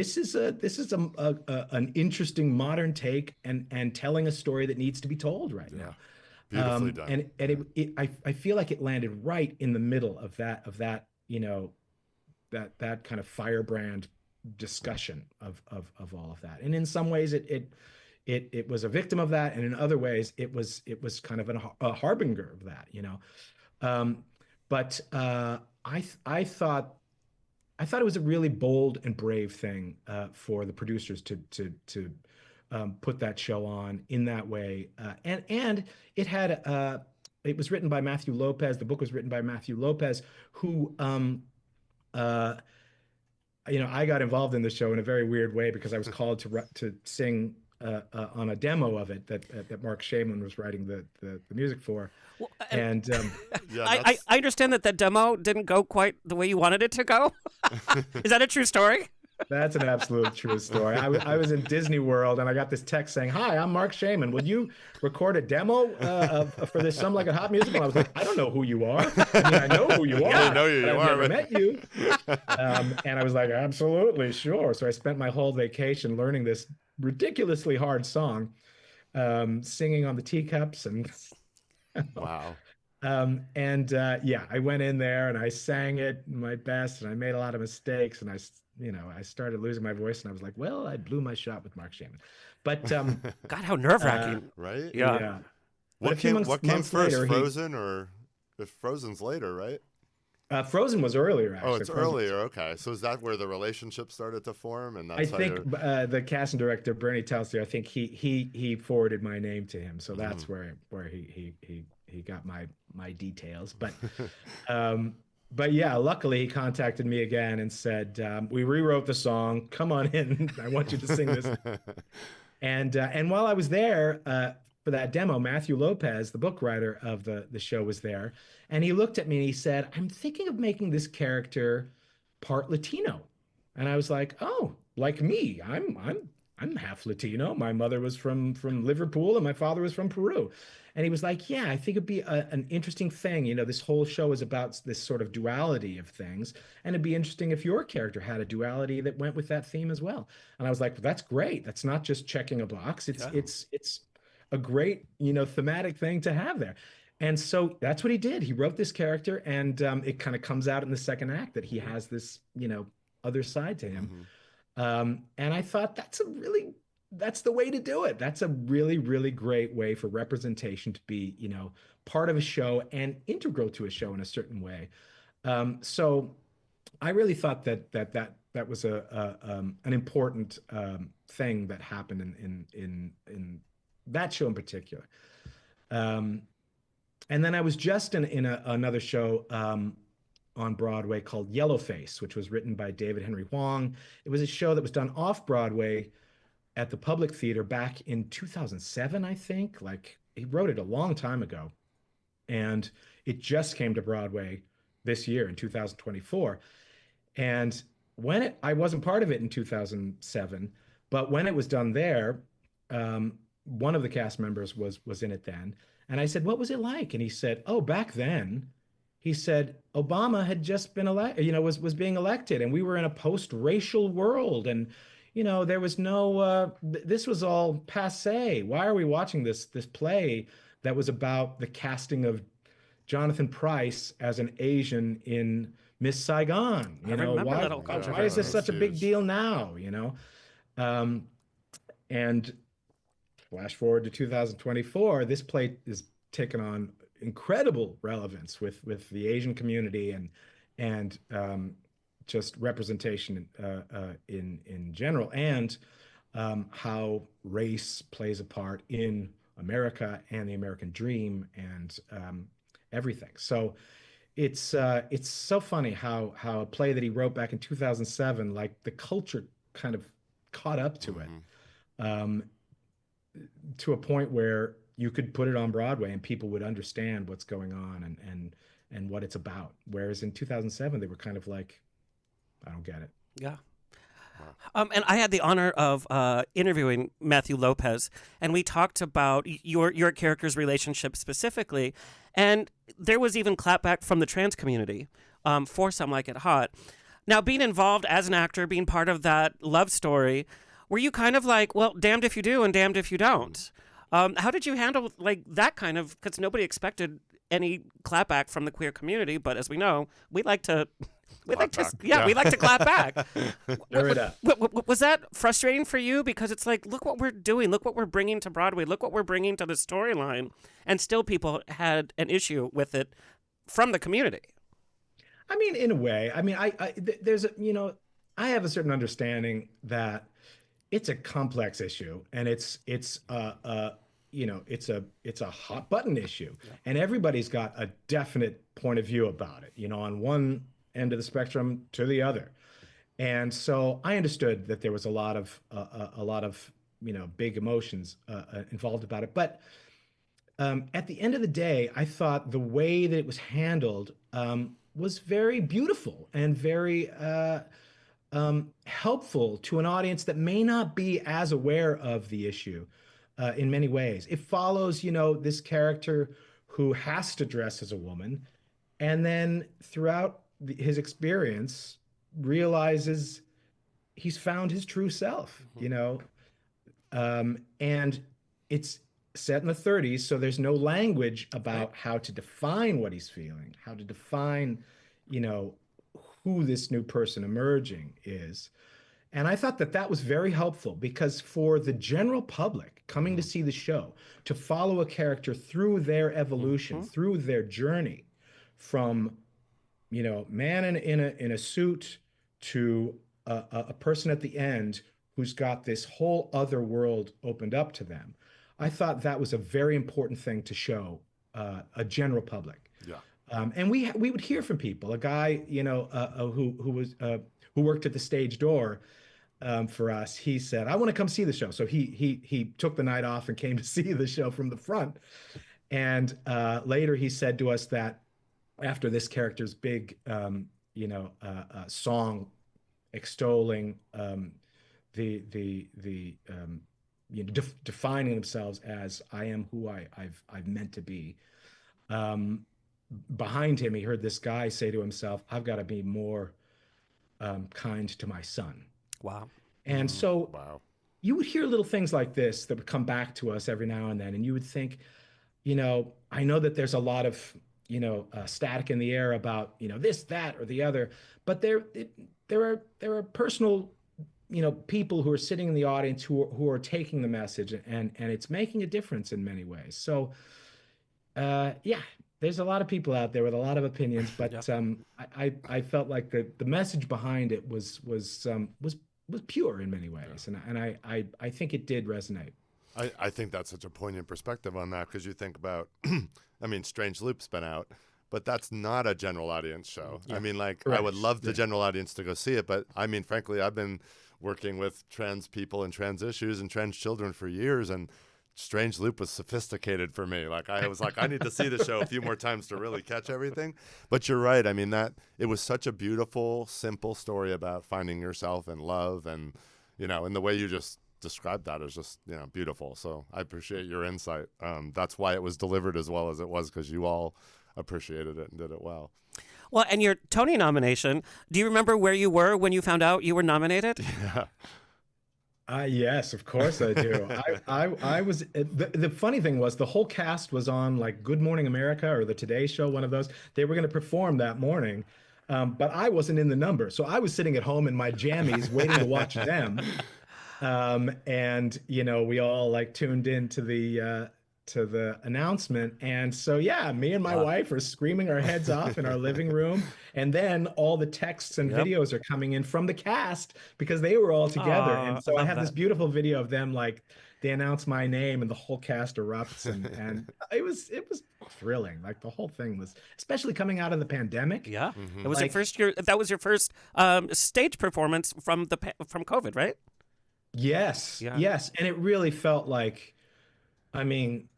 interesting modern take and telling a story that needs to be told right Yeah. now. Beautifully done. I feel like it landed right in the middle of that, you know, that kind of firebrand discussion of all of that. And in some ways it was a victim of that, and in other ways it was kind of a harbinger of that, you know. Um, but I thought it was a really bold and brave thing for the producers to put that show on in that way. And it had it was written by Matthew Lopez. The book was written by Matthew Lopez, who I got involved in the show in a very weird way because I was called to sing on a demo of it that Mark Shaman was writing the music for. Well, and I understand that demo didn't go quite the way you wanted it to go. Is that a true story? That's an absolute true story. I was in Disney World and I got this text saying, "Hi, I'm Mark Shaman. Will you record a demo for this Some Like It Hot musical?" I was like, "I don't know who you are. I mean, I know who you are. I know you but I've are, never but- met you." And I was like, "Absolutely, sure." So I spent my whole vacation learning this ridiculously hard song, singing on the teacups and. Wow. I went in there and I sang it my best and I made a lot of mistakes and I started losing my voice and I was like, well, I blew my shot with Mark Shaman. But God, how nerve-wracking. Right? Yeah. But a few What came months first, later, Frozen or if Frozen's later, right? Frozen was earlier, actually. Oh, it's Frozen. earlier. Okay. So is that where the relationship started to form? And I that's how think you're... the casting director, Bernie Telster, I think he forwarded my name to him. So that's where he got my details. But yeah, luckily he contacted me again and said, we rewrote the song. Come on in. I want you to sing this. And while I was there for that demo, Matthew Lopez, the book writer of the show, was there. And he looked at me and he said, I'm thinking of making this character part Latino. And I was like, oh, like me. I'm half Latino. My mother was from Liverpool and my father was from Peru. And he was like, yeah, I think it'd be an interesting thing. You know, this whole show is about this sort of duality of things. And it'd be interesting if your character had a duality that went with that theme as well. And I was like, well, that's great. That's not just checking a box. It's a great, thematic thing to have there. And so that's what he did. He wrote this character and it kind of comes out in the second act that he has this, other side to him. And I thought that's the way to do it. That's a really, really great way for representation to be, part of a show and integral to a show in a certain way. So I really thought that was an important thing that happened in that show in particular. And then I was just in another show on Broadway called Yellowface, which was written by David Henry Hwang. It was a show that was done off Broadway at the Public Theater back in 2007, I think. Like, he wrote it a long time ago. And it just came to Broadway this year in 2024. And I wasn't part of it in 2007, but when it was done there, one of the cast members was in it then. And I said, what was it like? And he said, oh, back then, he said, Obama had just been elected, was being elected, and we were in a post-racial world. And, there was no, this was all passé. Why are we watching this play that was about the casting of Jonathan Pryce as an Asian in Miss Saigon? I remember that whole Why controversy. is this such a big Huge. deal now? And flash forward to 2024, this play is taken on incredible relevance with the Asian community and just representation in general, and how race plays a part in America and the American dream and everything. So it's so funny how a play that he wrote back in 2007, like the culture kind of caught up to it. To a point where you could put it on Broadway and people would understand what's going on and what it's about. Whereas in 2007, they were kind of like, I don't get it. Yeah. And I had the honor of interviewing Matthew Lopez, and we talked about your character's relationship specifically, and there was even clapback from the trans community for Some Like It Hot. Now, being involved as an actor, being part of that love story, were you kind of like, well, damned if you do and damned if you don't? How did you handle like that kind of, because nobody expected any clapback from the queer community, but as we know, we like to clap back. Was that frustrating for you? Because it's like, look what we're doing, look what we're bringing to Broadway, look what we're bringing to the storyline, and still people had an issue with it from the community. I mean, in a way, I mean, there's I have a certain understanding that it's a complex issue, and it's a hot button issue, and everybody's got a definite point of view about it, on one end of the spectrum to the other. And so I understood that there was a lot of big emotions involved about it. But at the end of the day, I thought the way that it was handled was very beautiful and very helpful to an audience that may not be as aware of the issue in many ways. It follows, this character who has to dress as a woman, and then throughout his experience realizes he's found his true self, and it's set in the 30s, so there's no language about how to define what he's feeling, how to define, who this new person emerging is. And I thought that that was very helpful, because for the general public coming to see the show, to follow a character through their evolution, through their journey from, man in a suit to a person at the end who's got this whole other world opened up to them. I thought that was a very important thing to show a general public. Yeah. And we would hear from people. A guy, who worked at the stage door for us. He said, "I want to come see the show." So he took the night off and came to see the show from the front. And later he said to us that after this character's big, song extolling defining themselves as "I am who I've meant to be." Behind him, he heard this guy say to himself, "I've got to be more kind to my son." Wow. And so Wow. you would hear little things like this that would come back to us every now and then, and you would think, I know that there's a lot of static in the air about this, that, or the other, but there are personal people who are sitting in the audience who are taking the message, and it's making a difference in many ways. So there's a lot of people out there with a lot of opinions, but I felt like the message behind it was pure in many ways, and I think it did resonate. I think that's such a poignant perspective on that, because you think about, I mean, Strange Loop's been out, but that's not a general audience show. Yeah. I mean, like, correct. I would love the general audience to go see it, but I mean, frankly, I've been working with trans people and trans issues and trans children for years, and Strange Loop was sophisticated for me. Like, I was like, I need to see the show a few more times to really catch everything. But you're right. I mean, that it was such a beautiful, simple story about finding yourself and love, and and the way you just described that is just beautiful. So I appreciate your insight. That's why it was delivered as well as it was, because you all appreciated it and did it well. Well, and your Tony nomination, do you remember where you were when you found out you were nominated? Yeah. Yes, of course I do. I was, the funny thing was the whole cast was on like Good Morning America or the Today Show, one of those. They were going to perform that morning, but I wasn't in the number. So I was sitting at home in my jammies waiting to watch them. And we all like tuned in to the announcement. And so, me and my wife are screaming our heads off in our living room. And then all the texts and videos are coming in from the cast because they were all together. And so I have this beautiful video of them, like they announce my name and the whole cast erupts. And it was thrilling. Like the whole thing was, especially coming out of the pandemic. Yeah. It was your first year. That was your first stage performance from COVID, right? Yes. Yeah. Yes. And it really felt like, I mean,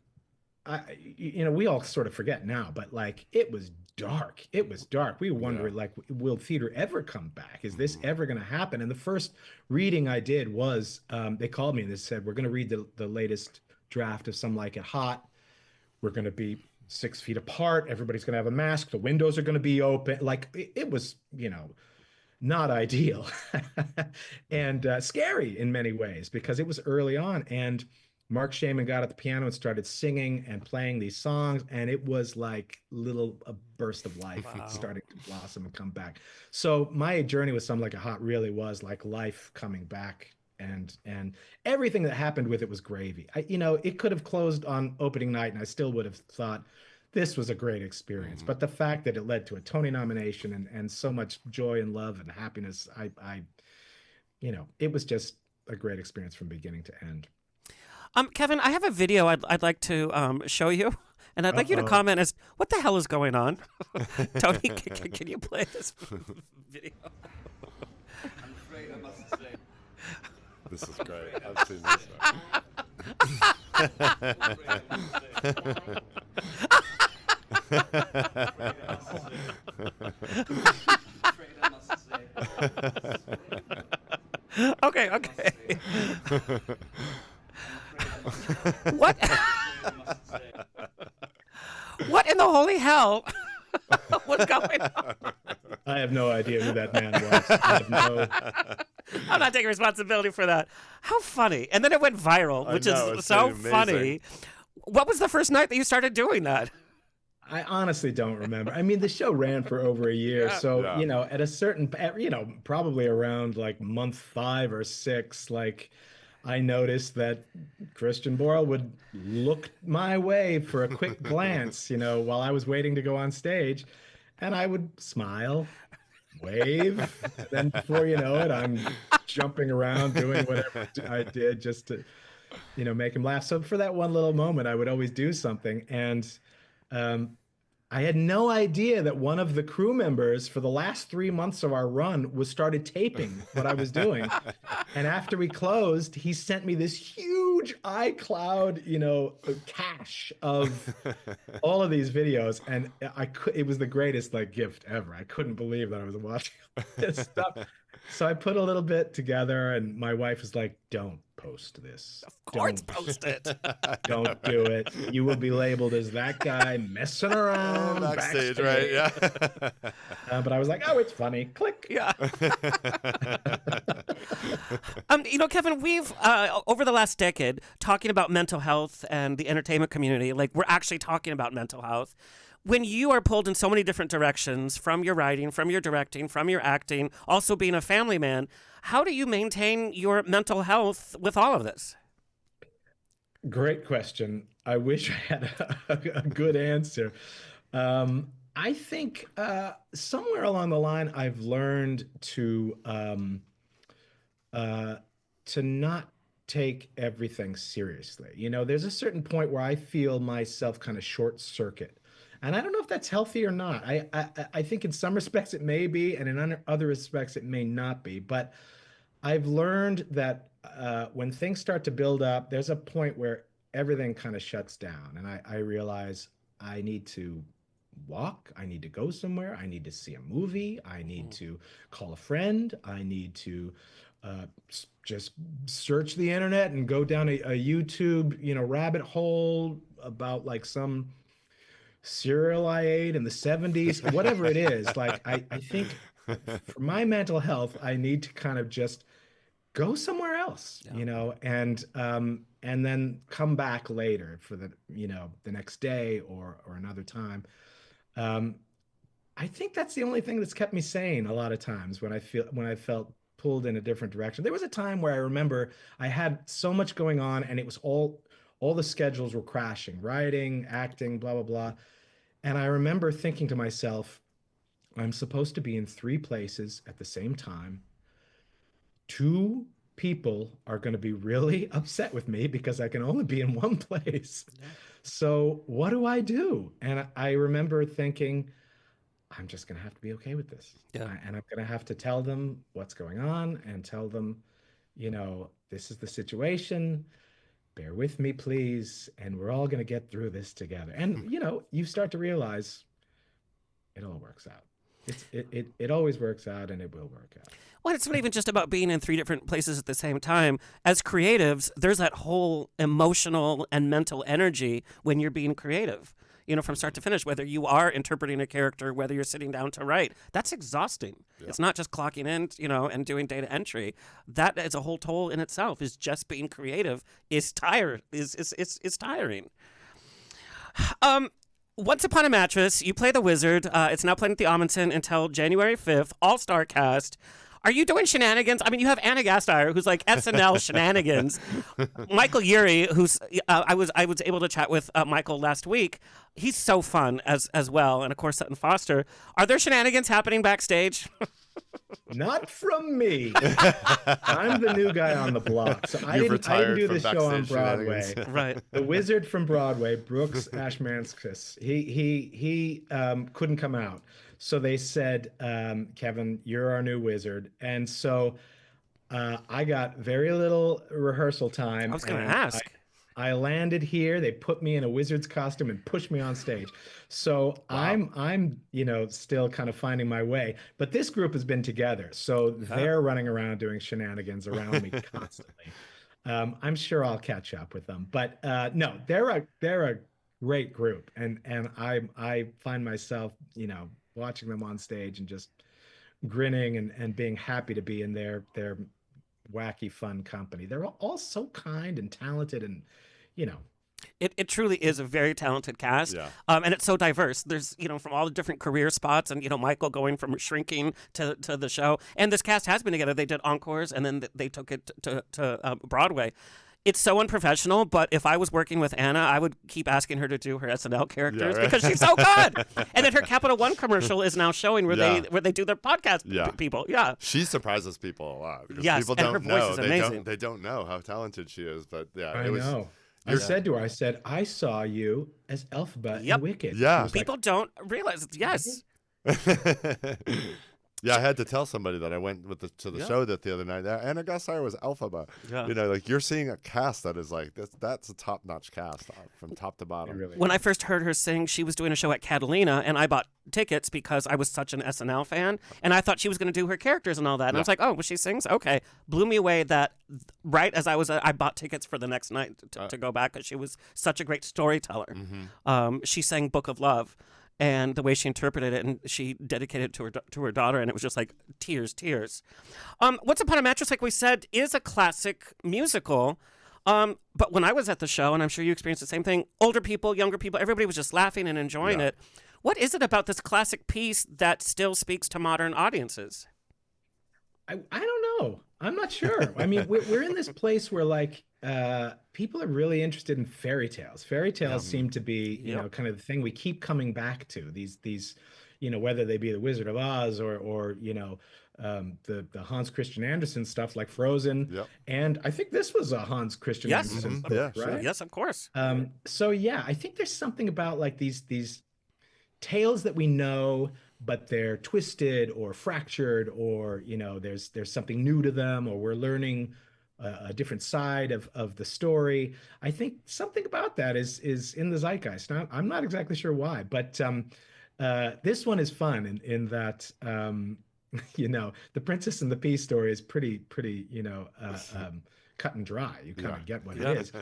we all sort of forget now, but like it was dark. It was dark. We wondered, like, will theater ever come back? Is this ever going to happen? And the first reading I did was, they called me and they said, we're going to read the latest draft of Some Like It Hot. We're going to be 6 feet apart. Everybody's going to have a mask. The windows are going to be open. Like it was, not ideal and scary in many ways, because it was early on, and Mark Shaman got at the piano and started singing and playing these songs, and it was like a burst of life starting to blossom and come back. So my journey with Some Like It Hot really was like life coming back, and everything that happened with it was gravy. It could have closed on opening night and I still would have thought this was a great experience. But the fact that it led to a Tony nomination and so much joy and love and happiness, it was just a great experience from beginning to end. Kevin, I have a video I'd like to show you, and I'd like you to comment as what the hell is going on. Tony, can you play this video? I'm afraid I must say. This is great. I've seen this one. Okay. What? What in the holy hell was going on? I have no idea who that man was. I'm not taking responsibility for that. How funny. And then it went viral, which is so funny. What was the first night that you started doing that? I honestly don't remember. I mean, the show ran for over a year. You know, at a certain, probably around like month 5 or 6, like I noticed that Christian Borle would look my way for a quick glance, while I was waiting to go on stage, and I would smile, wave. Then before you know it, I'm jumping around doing whatever I did just to, make him laugh. So for that one little moment, I would always do something. And I had no idea that one of the crew members for the last 3 months of our run started taping what I was doing. And after we closed, he sent me this huge iCloud, cache of all of these videos. And it was the greatest gift ever. I couldn't believe that I was watching this stuff. So I put a little bit together, and my wife was like, "Don't post this. Of course, post it. Don't do it. You will be labeled as that guy messing around backstage." Right? Yeah. But I was like, "Oh, it's funny." Click. Yeah. Kevin, we've over the last decade talking about mental health and the entertainment community. Like, we're actually talking about mental health. When you are pulled in so many different directions, from your writing, from your directing, from your acting, also being a family man, how do you maintain your mental health with all of this? Great question. I wish I had a good answer. I think somewhere along the line, I've learned to not take everything seriously. There's a certain point where I feel myself kind of short circuit. And I don't know if that's healthy or not. I think in some respects it may be, and in other respects it may not be. But I've learned that when things start to build up, there's a point where everything kind of shuts down. And I realize I need to walk. I need to go somewhere. I need to see a movie. I need to call a friend. I need to just search the internet and go down a YouTube, rabbit hole about some cereal I ate in the 70s, whatever it is. I think for my mental health, I need to kind of just go somewhere else, and then come back later for the next day or another time. I think that's the only thing that's kept me sane a lot of times when I felt pulled in a different direction. There was a time where I remember I had so much going on, and it was all the schedules were crashing, writing, acting, blah, blah, blah. And I remember thinking to myself, I'm supposed to be in 3 places at the same time. 2 people are going to be really upset with me because I can only be in 1 place. Yeah. So what do I do? And I remember thinking, I'm just going to have to be okay with this. Yeah. And I'm going to have to tell them what's going on and tell them, this is the situation. Bear with me, please, and we're all going to get through this together. And, you start to realize it all works out. It always works out, and it will work out. Well, it's not even just about being in 3 different places at the same time. As creatives, there's that whole emotional and mental energy when you're being creative, from start to finish, whether you are interpreting a character, whether you're sitting down to write. That's exhausting. Yeah. It's not just clocking in, and doing data entry. That is a whole toll in itself. Is just being creative is tiring. Once Upon a Mattress, you play the wizard. It's now playing at the Amundsen until January 5th. All-star cast. Are you doing shenanigans? I mean, you have Anna Gasteyer, who's like SNL shenanigans. Michael Urie, who's I was able to chat with Michael last week. He's so fun as well, and of course Sutton Foster. Are there shenanigans happening backstage? Not from me. I'm the new guy on the block, so I didn't do the show on Broadway. Right. The wizard from Broadway, Brooks Ashmanskas, he couldn't come out, so they said, Kevin, you're our new wizard, and so I got very little rehearsal time. I was going to ask. I landed here. They put me in a wizard's costume and pushed me on stage. So wow. I'm still kind of finding my way. But this group has been together, so they're running around doing shenanigans around me constantly. I'm sure I'll catch up with them. But no, they're a great group, and I find myself watching them on stage and just grinning and being happy to be in their wacky, fun company. They're all so kind and talented, and It truly is a very talented cast, and it's so diverse. There's from all the different career spots, and Michael going from shrinking to the show, and this cast has been together. They did encores, and then they took it to Broadway. It's so unprofessional, but if I was working with Anna, I would keep asking her to do her SNL characters because she's so good. And then her Capital One commercial is now showing where they do their podcast people. Yeah, she surprises people a lot because people and don't her voice know. is amazing. They don't know how talented she is, but I know. I said to her, I saw you as Elphaba in Wicked. Yeah, people don't realize. Yes. Yeah, I had to tell somebody that I went to the show the other night. Anna Gasteyer was Elphaba. Yeah. You're seeing a cast that is like that's a top-notch cast from top to bottom. Really when I first heard her sing, she was doing a show at Catalina, and I bought tickets because I was such an SNL fan, and I thought she was going to do her characters and all that. And I was like, oh, well, she sings? Okay. Blew me away that right as I bought tickets for the next night to go back because she was such a great storyteller. Mm-hmm. She sang Book of Love. And the way she interpreted it, and she dedicated it to her daughter, and it was just like tears. Once Upon a Mattress, like we said, is a classic musical. But when I was at the show, and I'm sure you experienced the same thing, older people, younger people, everybody was just laughing and enjoying it. What is it about this classic piece that still speaks to modern audiences? I don't know. I'm not sure. I mean, we're in this place where people are really interested in fairy tales. Fairy tales seem to be, kind of the thing we keep coming back to. These, whether they be the Wizard of Oz or the Hans Christian Andersen stuff like Frozen. Yep. And I think this was a Hans Christian Andersen book, right? Sure. Yes, of course. So yeah, I think there's something about like these tales that we know, but they're twisted or fractured, or there's something new to them, or we're learning a different side of the story. I think something about that is in the zeitgeist. Now, I'm not exactly sure why, but this one is fun in that the Princess and the Pea story is pretty cut and dry. You kind of get what it is,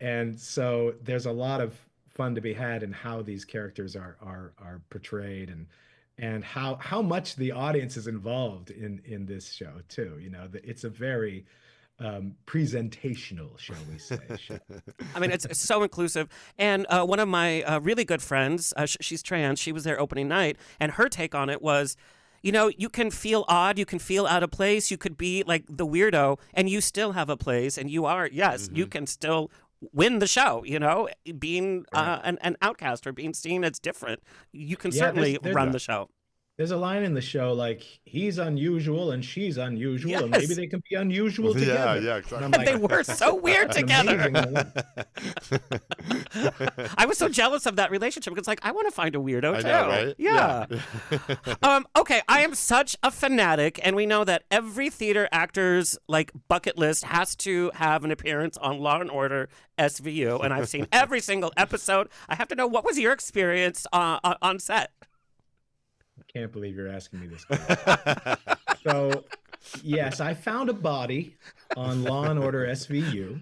and so there's a lot of fun to be had in how these characters are portrayed, and how much the audience is involved in this show too. It's a very presentational, shall we say. I mean, it's so inclusive. And one of my really good friends, she's trans, she was there opening night, and her take on it was, you can feel odd, you can feel out of place, you could be like the weirdo, and you still have a place, and you are, you can still win the show, being an outcast or being seen as different. You can certainly run the show. There's a line in the show like, he's unusual and she's unusual, and maybe they can be unusual together. Yeah, exactly. Like, they were so weird together. I was so jealous of that relationship because, I want to find a weirdo too. I know, right? Yeah. Okay, I am such a fanatic, and we know that every theater actor's bucket list has to have an appearance on Law and Order SVU, and I've seen every single episode. I have to know, what was your experience on set? I can't believe you're asking me this question. So, yes, I found a body on Law and Order SVU,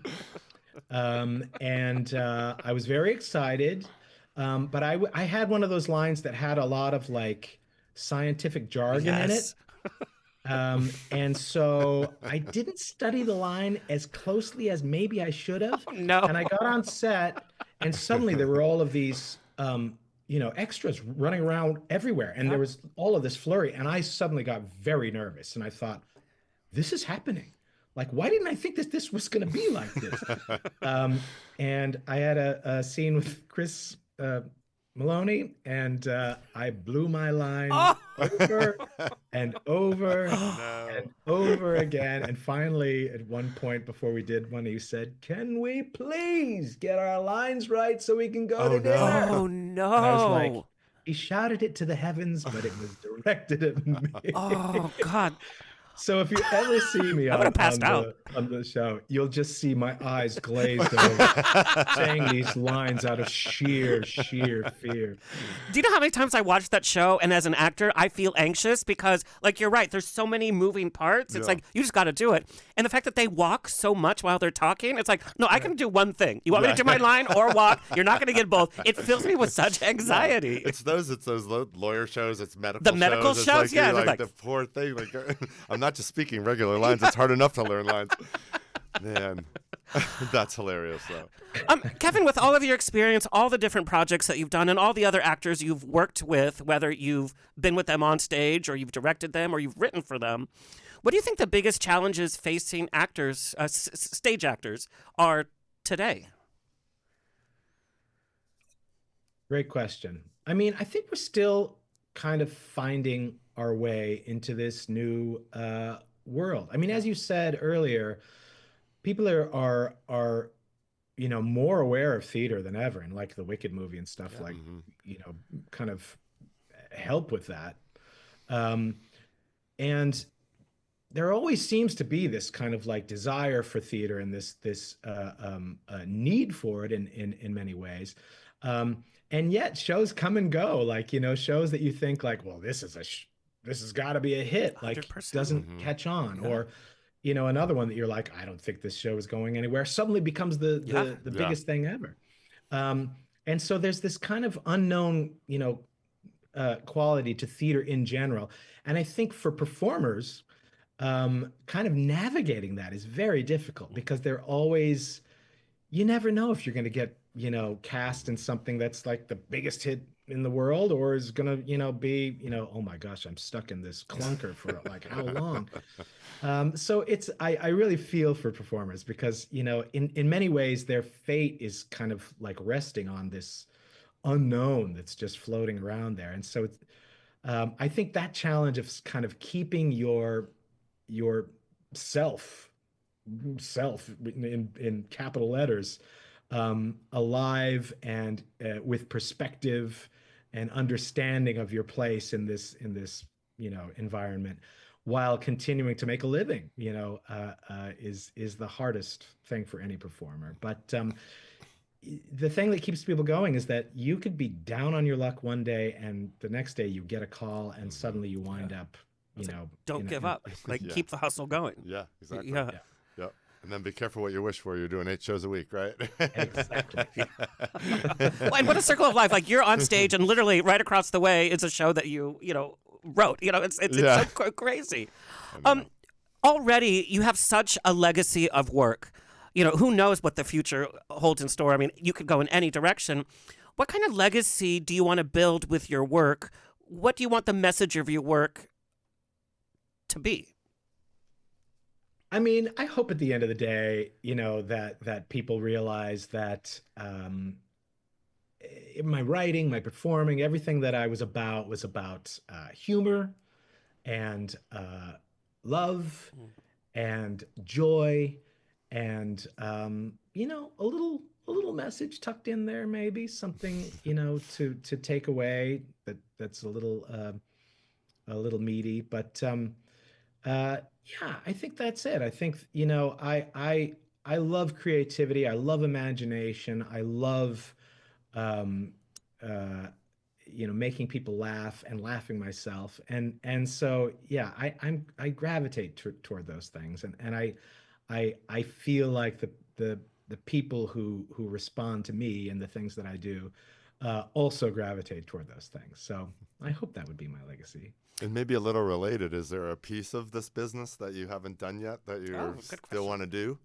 and I was very excited. But I had one of those lines that had a lot of scientific jargon in it. And so I didn't study the line as closely as maybe I should have. Oh, no. And I got on set, and suddenly there were all of these extras running around everywhere. And there was all of this flurry. And I suddenly got very nervous. And I thought, this is happening. Like, why didn't I think that this was going to be like this? And I had a scene with Chris Maloney, and I blew my line over and over and over again. And finally, at one point before we did one, he said, "Can we please get our lines right so we can go to dinner?" Oh, no. And I was like, he shouted it to the heavens, but it was directed at me. Oh, God. So if you ever see me on the show, you'll just see my eyes glazed over, saying these lines out of sheer fear. Do you know how many times I watched that show, and as an actor, I feel anxious because, like, you're right, there's so many moving parts. It's like, you just got to do it. And the fact that they walk so much while they're talking, it's like, no, I can do one thing. You want me to do my line or walk? You're not going to get both. It fills me with such anxiety. It's those lawyer shows. It's medical shows. The medical shows, it's yeah. like the poor thing. Like, I'm not just speaking regular lines. It's hard enough to learn lines. Man, that's hilarious, though. Kevin, with all of your experience, all the different projects that you've done, and all the other actors you've worked with, whether you've been with them on stage or you've directed them or you've written for them, what do you think the biggest challenges facing actors, stage actors, are today? Great question. I mean, I think we're still kind of finding our way into this new world. I mean, as you said earlier, people are more aware of theater than ever, and like the Wicked movie and stuff kind of help with that. And there always seems to be this kind of like desire for theater and this need for it in many ways. And yet shows come and go, like, shows that you think like, well, this has got to be a hit, like 100%. Doesn't catch on, or another one that you're like, I don't think this show is going anywhere, suddenly becomes the biggest thing ever. And so there's this kind of unknown quality to theater in general, and I think for performers, kind of navigating that is very difficult, because they're always, you never know if you're going to get cast in something that's like the biggest hit in the world, or is gonna be oh my gosh, I'm stuck in this clunker for like how long. So I really feel for performers, because in many ways their fate is kind of like resting on this unknown that's just floating around there. And so it's I think that challenge of kind of keeping your self in capital letters alive and with perspective and understanding of your place in this environment, while continuing to make a living, is the hardest thing for any performer. But the thing that keeps people going is that you could be down on your luck one day, and the next day you get a call, and suddenly you wind up, don't give up. Like, keep the hustle going. Yeah, exactly. Yeah. And then be careful what you wish for. You're doing 8 shows a week, right? Exactly. Well, and what a circle of life. Like, you're on stage, and literally right across the way is a show that you wrote. It's so crazy. Already you have such a legacy of work. Who knows what the future holds in store? I mean, you could go in any direction. What kind of legacy do you want to build with your work? What do you want the message of your work to be? I mean, I hope at the end of the day, that people realize that my writing, my performing, everything that I was about humor and love and joy and a little message tucked in there, maybe something to take away that's a little meaty, but yeah, I think that's it. I think, I love creativity. I love imagination. I love, making people laugh and laughing myself. And so, yeah, I gravitate toward those things. And I feel like the people who respond to me and the things that I do also gravitate toward those things. So I hope that would be my legacy. And maybe a little related, is there a piece of this business that you haven't done yet that you still want to do?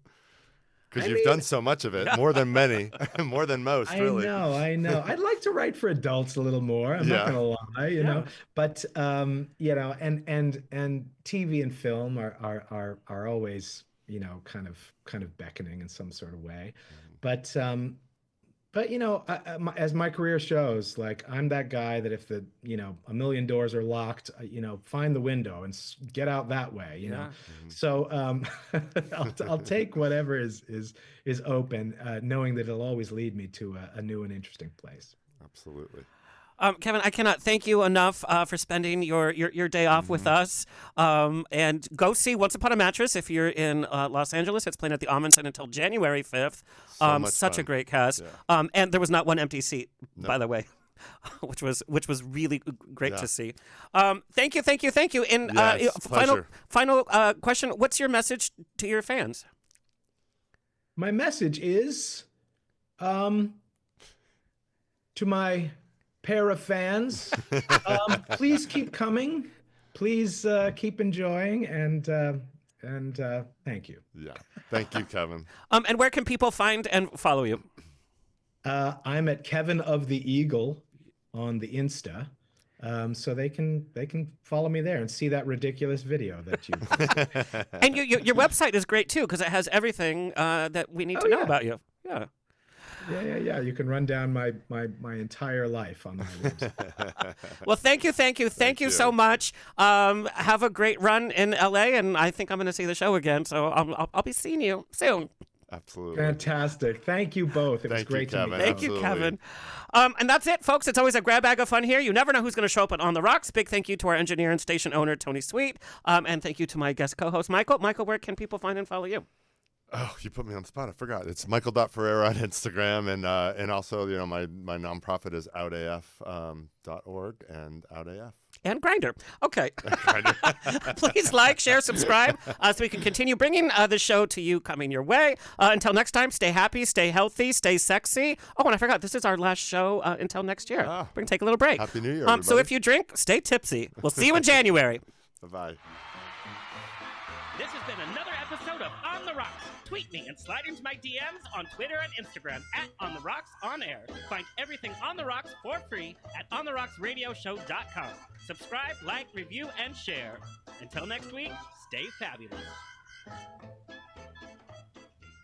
Because you've done so much of it, more than many, more than most, really. I know. I'd like to write for adults a little more. I'm not gonna lie, you know. But you know, and TV and film are always, you know, kind of beckoning in some sort of way. But you know, as my career shows, like I'm that guy that if the, you know, a million doors are locked, you know, find the window and get out that way, you know. So I'll take whatever is open, knowing that it'll always lead me to a new and interesting place. Absolutely. Kevin, I cannot thank you enough for spending your day off with us. And go see Once Upon a Mattress if you're in Los Angeles. It's playing at the Amundsen until January 5th. Such a great cast. Yeah. And there was not one empty seat, by the way, which was really great to see. Thank you. And final question: what's your message to your fans? My message is, to my pair of fans, please keep coming, please keep enjoying, and thank you. Yeah, thank you, Kevin. And where can people find and follow you? I'm at Kevin of the Eagle on the Insta, so they can follow me there and see that ridiculous video that you. And your website is great too, because it has everything that we need to know about you. Yeah. Yeah. You can run down my entire life on my website. Well, thank you so much. Have a great run in LA, and I think I'm going to see the show again. So I'll be seeing you soon. Absolutely. Fantastic. Thank you both. It was great to meet you. Thank you, Kevin. And that's it, folks. It's always a grab bag of fun here. You never know who's going to show up On the Rocks. Big thank you to our engineer and station owner, Tony Sweet. And thank you to my guest co-host, Michael. Michael, where can people find and follow you? Oh, you put me on the spot. I forgot. It's Michael.Ferrera on Instagram, and also, you know, my nonprofit is outaf.org and outaf. And Grindr. Okay. Please like, share, subscribe, so we can continue bringing the show to you coming your way. Until next time, stay happy, stay healthy, stay sexy. Oh, and I forgot, this is our last show until next year. We're going to take a little break. Happy New Year, everybody. So if you drink, stay tipsy. We'll see you in January. Bye-bye. This has been another episode of On the Rocks. Tweet me and slide into my DMs on Twitter and Instagram at On the Rocks On Air. Find everything On the Rocks for free at ontherocksradioshow.com. Subscribe, like, review, and share. Until next week, stay fabulous.